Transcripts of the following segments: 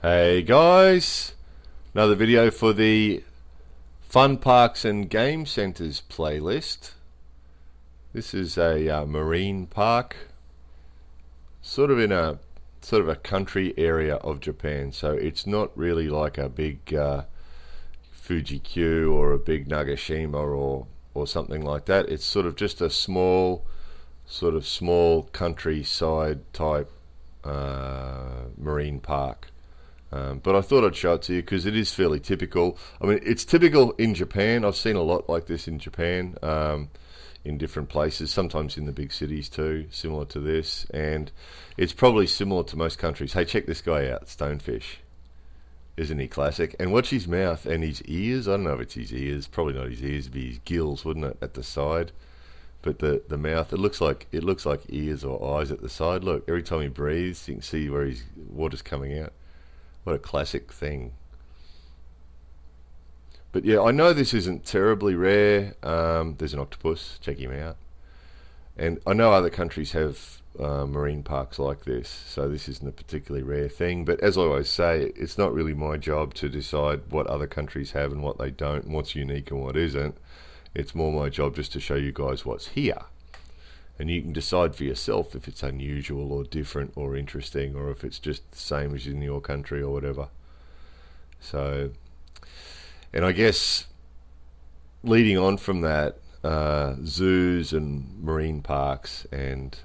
Hey guys, another video for the Fun Parks and Game Centres playlist. This is a marine park, sort of in a country area of Japan. So it's not really like a big Fuji-Q or a big Nagashima or something like that. It's sort of just a small countryside type marine park. But I thought I'd show it to you because it is fairly typical. I mean, it's typical in Japan. I've seen a lot like this in Japan, in different places, sometimes in the big cities too, similar to this. And it's probably similar to most countries. Hey, check this guy out, Stonefish. Isn't he classic? And watch his mouth and his ears. I don't know if it's his ears. Probably not his ears, it'd be his gills, wouldn't it, at the side? But the mouth, it looks like ears or eyes at the side. Look, every time he breathes, you can see where his water's coming out. What a classic thing. But yeah, I know this isn't terribly rare. There's an octopus, check him out. And I know other countries have marine parks like this, so this isn't a particularly rare thing. But as I always say, it's not really my job to decide what other countries have and what they don't, and what's unique and what isn't. It's more my job just to show you guys what's here. And you can decide for yourself if it's unusual or different or interesting, or if it's just the same as in your country or whatever. So, and I guess leading on from that, zoos and marine parks and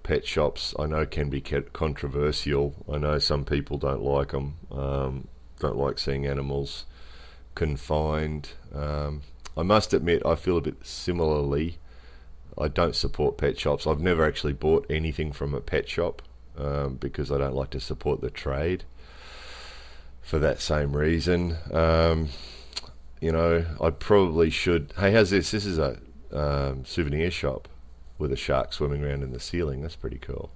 pet shops, I know can be controversial. I know some people don't like them, don't like seeing animals confined. I must admit I feel a bit similarly. I don't support pet shops. I've never actually bought anything from a pet shop because I don't like to support the trade for that same reason. You know, I probably should. Hey, how's this? This is a souvenir shop with a shark swimming around in the ceiling. That's pretty cool.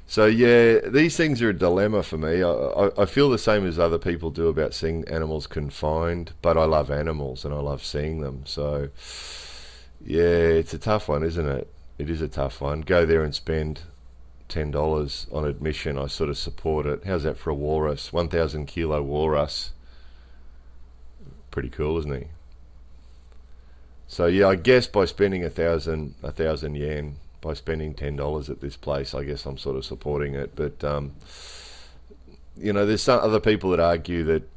So yeah, these things are a dilemma for me. I feel the same as other people do about seeing animals confined, but I love animals and I love seeing them. So yeah, it's a tough one, isn't it? It is a tough one. Go there and spend $10 on admission. I sort of support it. How's that for a walrus? 1,000 kilo walrus. Pretty cool, isn't he? So yeah, I guess by spending a thousand yen, by spending $10 at this place, I guess I'm sort of supporting it. But you know, there's some other people that argue that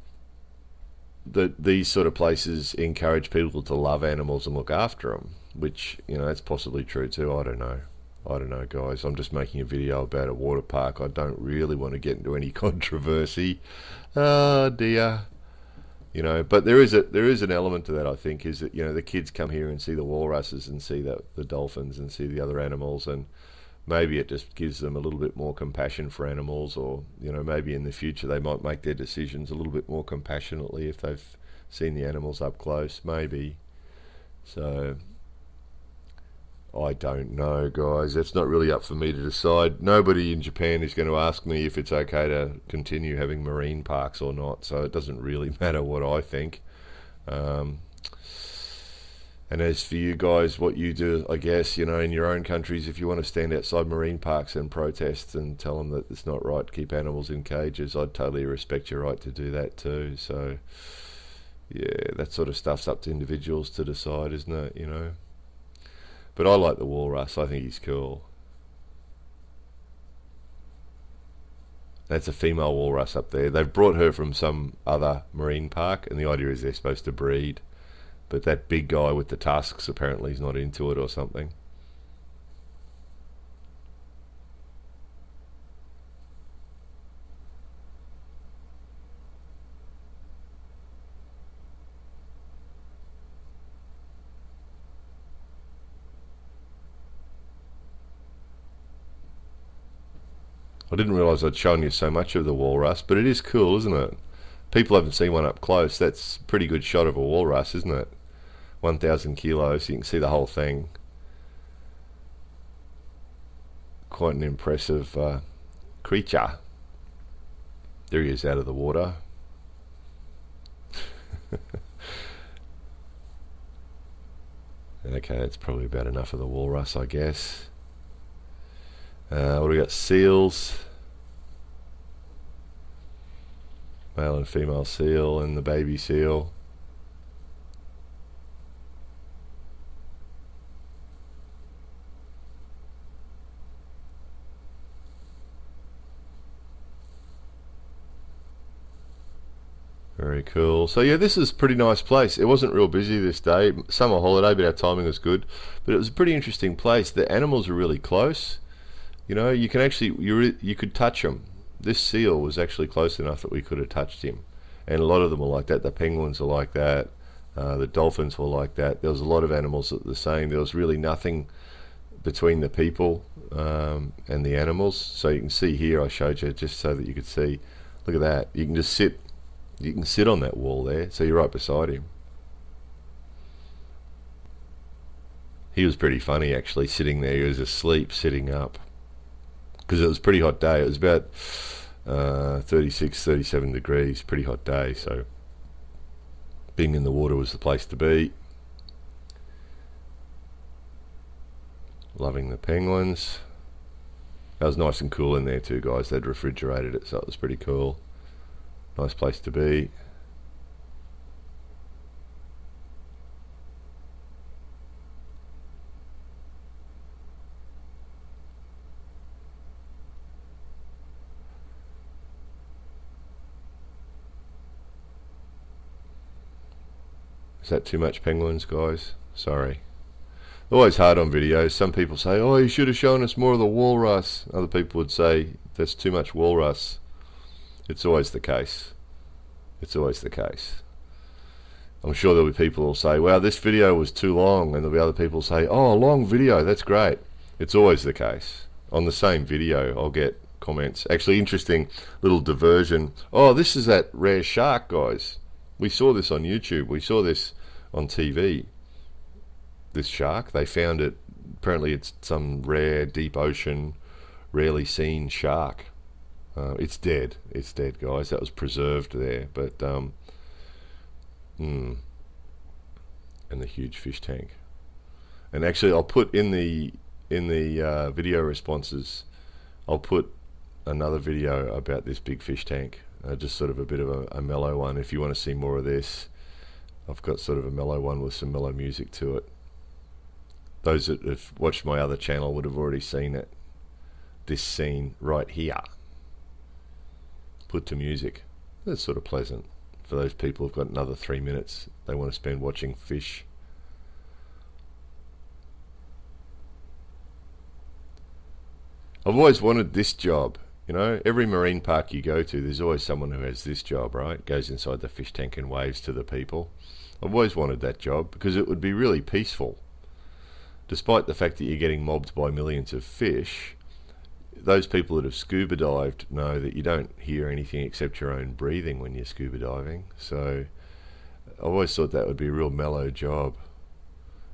these sort of places encourage people to love animals and look after them, which, you know, that's possibly true too. I don't know, guys. I'm just making a video about a water park. I don't really want to get into any controversy. Oh dear. You know, but there is an element to that, I think, is that, you know, the kids come here and see the walruses and see the dolphins and see the other animals, and maybe it just gives them a little bit more compassion for animals, or, you know, maybe in the future they might make their decisions a little bit more compassionately if they've seen the animals up close, maybe. So I don't know, guys. It's not really up for me to decide. Nobody in Japan is going to ask me if it's okay to continue having marine parks or not, so it doesn't really matter what I think. And as for you guys, what you do, I guess, you know, in your own countries, if you want to stand outside marine parks and protest and tell them that it's not right to keep animals in cages, I'd totally respect your right to do that too. So yeah, that sort of stuff's up to individuals to decide, isn't it, you know? But I like the walrus. I think he's cool. That's a female walrus up there. They've brought her from some other marine park, and the idea is they're supposed to breed. But that big guy with the tusks apparently is not into it or something. I didn't realise I'd shown you so much of the walrus, but it is cool, isn't it? People haven't seen one up close. That's a pretty good shot of a walrus, isn't it? 1,000 kilos, you can see the whole thing. Quite an impressive creature. There he is out of the water. Okay, that's probably about enough of the walrus, I guess. What do we got? Seals. Male and female seal and the baby seal. Very cool. So yeah, this is a pretty nice place. It wasn't real busy this day. Summer holiday, but our timing was good. But it was a pretty interesting place. The animals are really close. You know, you can actually, you could touch them. This seal was actually close enough that we could have touched him. And a lot of them were like that. The penguins are like that. The dolphins were like that. There was a lot of animals that were the same. There was really nothing between the people and the animals. So you can see here, I showed you just so that you could see. Look at that. You can just sit. You can sit on that wall there, so you're right beside him. He was pretty funny actually, sitting there. He was asleep, sitting up, because it was a pretty hot day. It was about 36, 37 degrees, pretty hot day, so being in the water was the place to be. Loving the penguins. That was nice and cool in there too, guys. They'd refrigerated it, so it was pretty cool. Nice place to be. Is that too much penguins, guys? Sorry. Always hard on videos. Some people say, oh, you should have shown us more of the walrus. Other people would say, that's too much walrus. It's always the case. It's always the case. I'm sure there'll be people who'll say, wow, this video was too long, and there'll be other people who'll say, oh, a long video, that's great. It's always the case. On the same video, I'll get comments. Actually, interesting little diversion. Oh, this is that rare shark, guys. We saw this on YouTube. We saw this on TV. This shark, they found it. Apparently it's some rare, deep ocean, rarely seen shark. It's dead. It's dead, guys. That was preserved there. But and the huge fish tank. And actually, I'll put in the video responses, I'll put another video about this big fish tank. Just sort of a bit of a mellow one. If you want to see more of this, I've got sort of a mellow one with some mellow music to it. Those that have watched my other channel would have already seen it. This scene right here, put to music. That's sort of pleasant for those people who've got another 3 minutes they want to spend watching fish. I've always wanted this job. You know, every marine park you go to, there's always someone who has this job, right? Goes inside the fish tank and waves to the people. I've always wanted that job because it would be really peaceful. Despite the fact that you're getting mobbed by millions of fish, those people that have scuba dived know that you don't hear anything except your own breathing when you're scuba diving. So I've always thought that would be a real mellow job.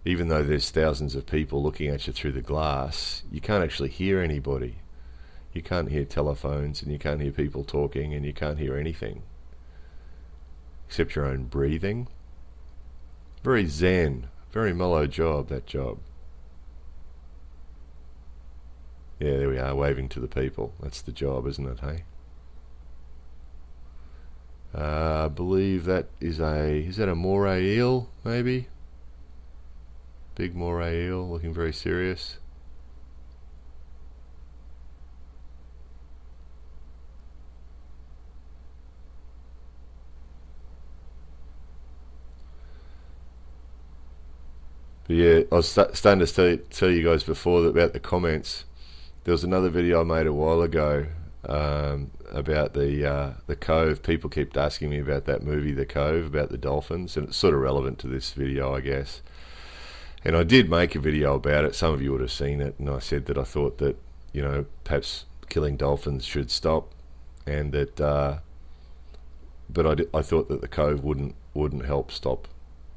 Even though there's thousands of people looking at you through the glass, you can't actually hear anybody. You can't hear telephones, and you can't hear people talking, and you can't hear anything except your own breathing. Very zen, very mellow job, that job. Yeah, there we are, waving to the people. That's the job, isn't it, hey? I believe that is that a moray eel, maybe? Big moray eel, looking very serious. But yeah, I was starting to tell you guys before about the comments. There was another video I made a while ago about the Cove. People kept asking me about that movie, The Cove, about the dolphins, and it's sort of relevant to this video, I guess. And I did make a video about it. Some of you would have seen it, and I said that I thought that, you know, perhaps killing dolphins should stop, and that, but I thought that the Cove wouldn't help stop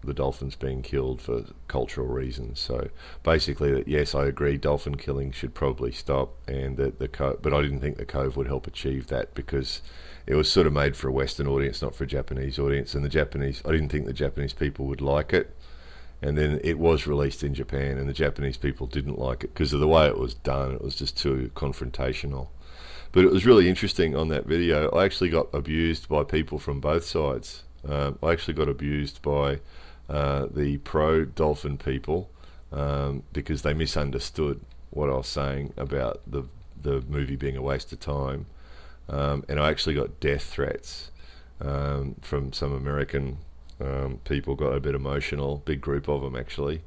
the dolphins being killed for cultural reasons. So basically, that yes, I agree, dolphin killing should probably stop, and that the Cove, but I didn't think the Cove would help achieve that because it was sort of made for a Western audience, not for a Japanese audience, and I didn't think the Japanese people would like it. And then it was released in Japan, and the Japanese people didn't like it because of the way it was done. It was just too confrontational. But it was really interesting on that video. I actually got abused by people from both sides. I actually got abused by the pro-dolphin people because they misunderstood what I was saying about the movie being a waste of time. And I actually got death threats from some American people. Got a bit emotional, big group of them actually,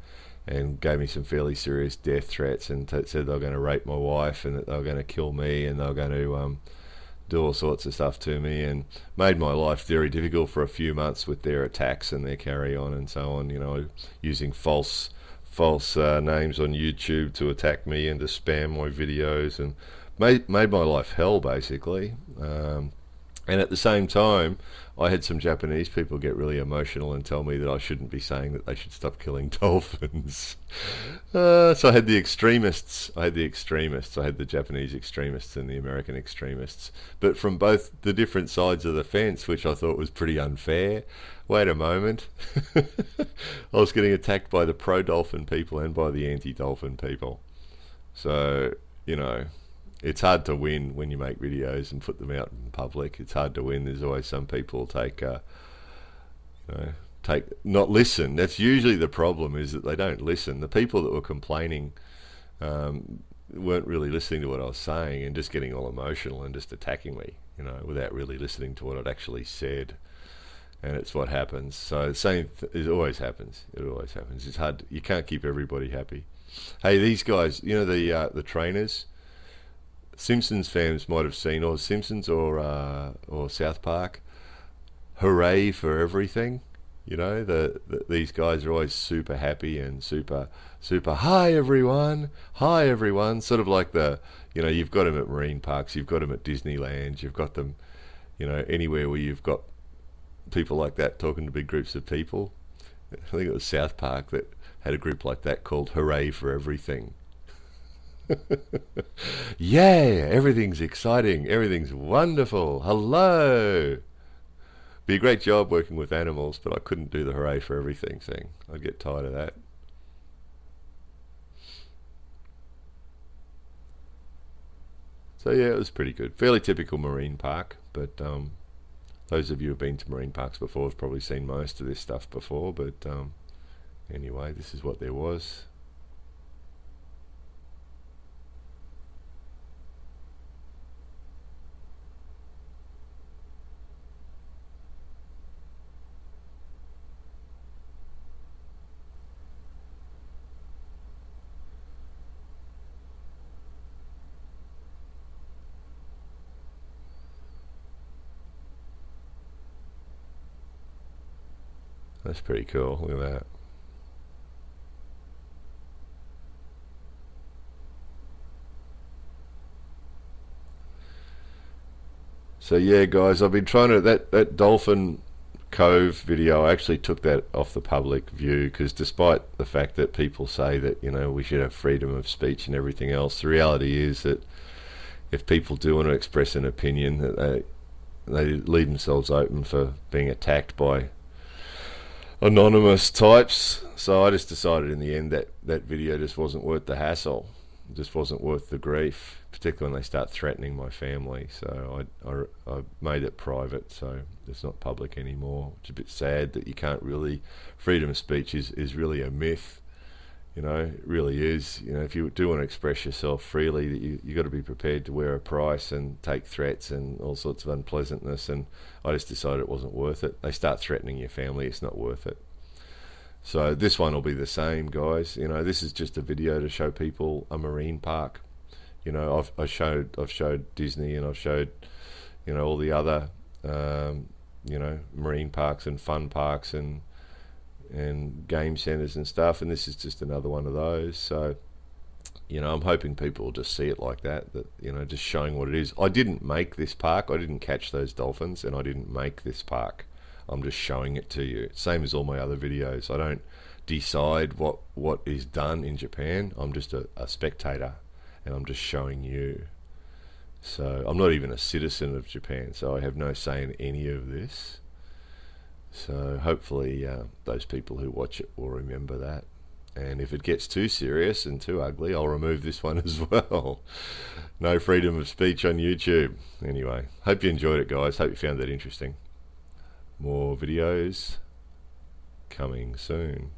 and gave me some fairly serious death threats and said they were going to rape my wife and that they were going to kill me and they were going to do all sorts of stuff to me, and made my life very difficult for a few months with their attacks and their carry on and so on, you know, using false names on YouTube to attack me and to spam my videos, and made my life hell basically. And at the same time, I had some Japanese people get really emotional and tell me that I shouldn't be saying that they should stop killing dolphins. So I had the extremists. I had the Japanese extremists and the American extremists. But from both the different sides of the fence, which I thought was pretty unfair. Wait a moment. I was getting attacked by the pro-dolphin people and by the anti-dolphin people. So, you know, it's hard to win when you make videos and put them out in public. It's hard to win. There's always some people not listen. That's usually the problem, is that they don't listen. The people that were complaining weren't really listening to what I was saying and just getting all emotional and just attacking me, you know, without really listening to what I'd actually said. And it's what happens. So the same it always happens. It always happens. It's hard. You can't keep everybody happy. Hey, these guys, you know, the trainers. Simpsons fans might have seen, or Simpsons or South Park. Hooray for everything, you know. These guys are always super happy and super hi everyone, sort of like you know, you've got them at marine parks, you've got them at Disneyland, you've got them, you know, anywhere where you've got people like that talking to big groups of people. I think it was South Park that had a group like that called Hooray for Everything. Yeah, everything's exciting, everything's wonderful, hello. Be a great job working with animals, but I couldn't do the hooray for everything thing. I'd get tired of that. So yeah, it was pretty good. Fairly typical marine park, but those of you who've been to marine parks before have probably seen most of this stuff before, but anyway, this is what there was. That's pretty cool. Look at that. So yeah, guys, I've been trying to that Dolphin Cove video. I actually took that off the public view because, despite the fact that people say that, you know, we should have freedom of speech and everything else, the reality is that if people do want to express an opinion, that they leave themselves open for being attacked by anonymous types. So I just decided in the end that that video just wasn't worth the hassle. It just wasn't worth the grief, particularly when they start threatening my family. So I made it private, so it's not public anymore. It's a bit sad that you can't really, freedom of speech is really a myth. You know, it really is. You know, if you do want to express yourself freely, you got to be prepared to wear a price and take threats and all sorts of unpleasantness. And I just decided it wasn't worth it. They start threatening your family, it's not worth it. So this one will be the same, guys. You know, this is just a video to show people a marine park. You know, I've showed Disney, and I've showed, you know, all the other you know, marine parks and fun parks and game centres and stuff, and this is just another one of those. So, you know, I'm hoping people will just see it like that, you know, just showing what it is. I didn't make this park, I didn't catch those dolphins, and I didn't make this park. I'm just showing it to you. Same as all my other videos. I don't decide what is done in Japan. I'm just a spectator, and I'm just showing you. So I'm not even a citizen of Japan, so I have no say in any of this. So hopefully those people who watch it will remember that. And if it gets too serious and too ugly, I'll remove this one as well. No freedom of speech on YouTube. Anyway, hope you enjoyed it, guys. Hope you found that interesting. More videos coming soon.